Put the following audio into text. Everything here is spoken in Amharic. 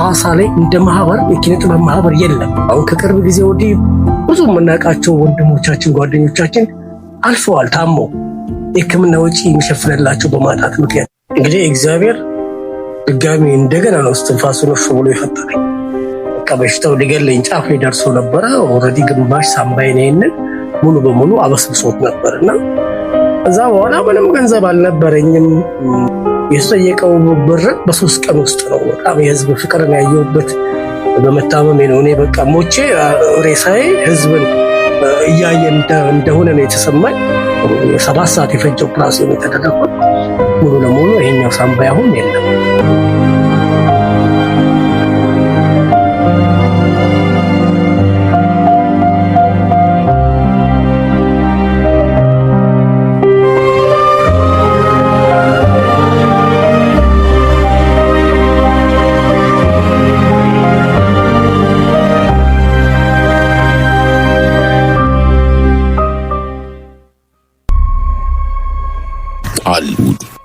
ሐዋሳ ላይ እንደ ማህበር የኪነ ጥበብ ማህበር የለም። አሁን ከቅርብ ጊዜ ወዲህ ብዙ የምናውቃቸው ወንድሞቻችን ጓደኞቻችን አልፈዋል ታመው የሕክምና ወጪ የሚሸፍንላቸው በማጣት ምክንያት። እንግዲህ እግዚአብሔር ድጋሚ እንደገና ነው እስትንፋሱን እፍ ብሎ የፈጠረኝ። በቃ በሽታው ሊገለኝ ጫፍ ላይ ደርሶ ነበረ። ኦልሬዲ ግማሽ ሳምባዬን ይሄንን ሙሉ በሙሉ አበስብሶት ነበርና ከዛ በኋላ ምንም ገንዘብ አልነበረኝም። የተጠየቀው ብር በ3 ቀን ውስጥ ነው። በጣም የህዝብ ፍቅርን ያየሁበት በመታመሜ ነው። እኔ በቃ ሞቼ ሬሳዬ ህዝብን እያየ እንደሆነ ነው የተሰማኝ። 7 ሰዓት የፈጀው ኦፕራሲዮን የተደረገው ሙሉ ለሙሉ ይሄኛው ሳምባ አሁን የለም። Hollywood.